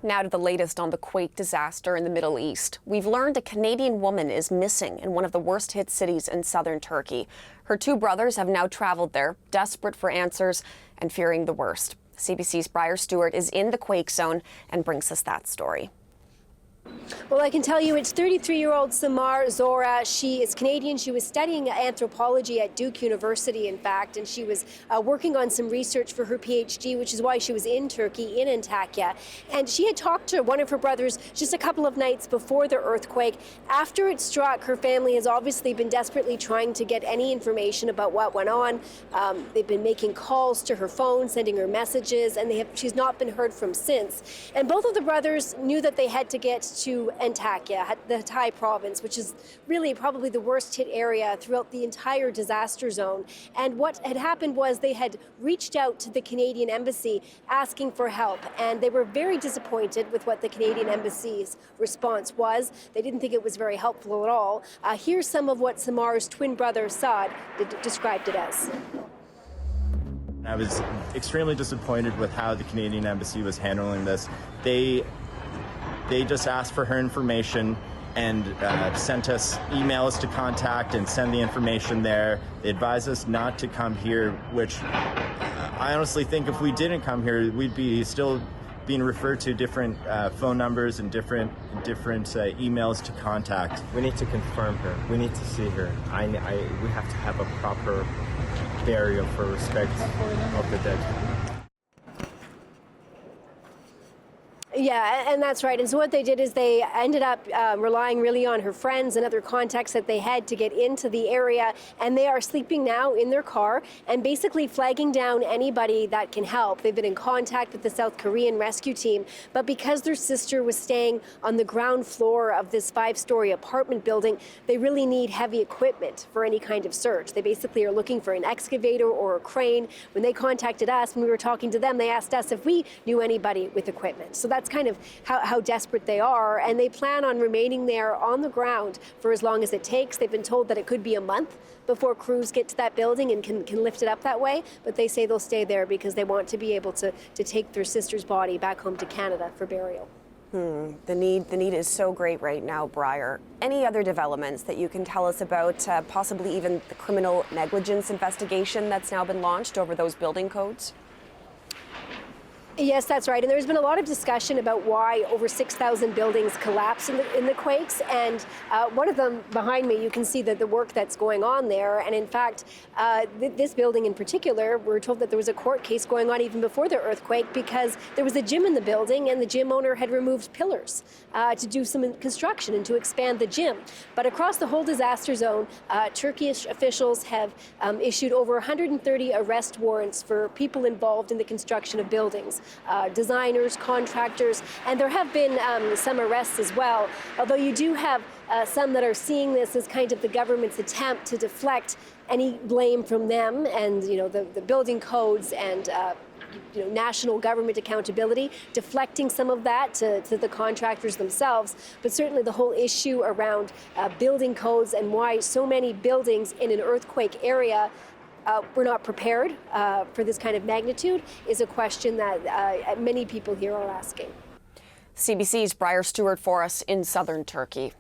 Now to the latest on the quake disaster in the Middle East. We've learned a Canadian woman is missing in one of the worst hit cities in southern Turkey. Her two brothers have now traveled there, desperate for answers and fearing the worst. CBC's Briar Stewart is in the quake zone and brings us that story. Well, I can tell you it's 33-year-old Samar Zora. She is Canadian. She was studying anthropology at Duke University, in fact, and she was working on some research for her PhD, which is why she was in Turkey, in Antakya. And she had talked to one of her brothers just a couple of nights before the earthquake. After it struck, her family has obviously been desperately trying to get any information about what went on. They've been making calls to her phone, sending her messages, and she's not been heard from since. And both of the brothers knew that they had to get to Antakya, the Thai province, which is really probably the worst hit area throughout the entire disaster zone. And what had happened was they had reached out to the Canadian Embassy asking for help, and they were very disappointed with what the Canadian Embassy's response was. They didn't think it was very helpful at all. Here's some of what Samar's twin brother Saad described it as. I was extremely disappointed with how the Canadian Embassy was handling this. They just asked for her information and sent us emails to contact and send the information there. They advised us not to come here, which I honestly think if we didn't come here, we'd be still being referred to different phone numbers and different emails to contact. We need to confirm her. We need to see her. We have to have a proper burial for respect of the dead. Yeah, and that's right. And so what they did is they ended up relying really on her friends and other contacts that they had to get into the area. And they are sleeping now in their car and basically flagging down anybody that can help. They've been in contact with the South Korean rescue team. But because their sister was staying on the ground floor of this 5-story apartment building, they really need heavy equipment for any kind of search. They basically are looking for an excavator or a crane. When they contacted us, when we were talking to them, they asked us if we knew anybody with equipment. So that's kind of how desperate they are, and they plan on remaining there on the ground for as long as it takes. They've been told that it could be a month before crews get to that building and can lift it up that way, but they say they'll stay there because they want to be able to take their sister's body back home to Canada for burial. The need is so great right now, Briar. Any other developments that you can tell us about, possibly even the criminal negligence investigation that's now been launched over those building codes? Yes, that's right. And there's been a lot of discussion about why over 6,000 buildings collapsed in the quakes. And one of them behind me, you can see the work that's going on there. And in fact, this building in particular, we're told that there was a court case going on even before the earthquake because there was a gym in the building and the gym owner had removed pillars to do some construction and to expand the gym. But across the whole disaster zone, Turkish officials have issued over 130 arrest warrants for people involved in the construction of buildings. Designers, contractors, and there have been some arrests as well, although you do have some that are seeing this as kind of the government's attempt to deflect any blame from them and the building codes and national government accountability, deflecting some of that to the contractors themselves. But certainly the whole issue around building codes and why so many buildings in an earthquake area we're not prepared for this kind of magnitude is a question that many people here are asking. CBC's Briar Stewart for us in southern Turkey.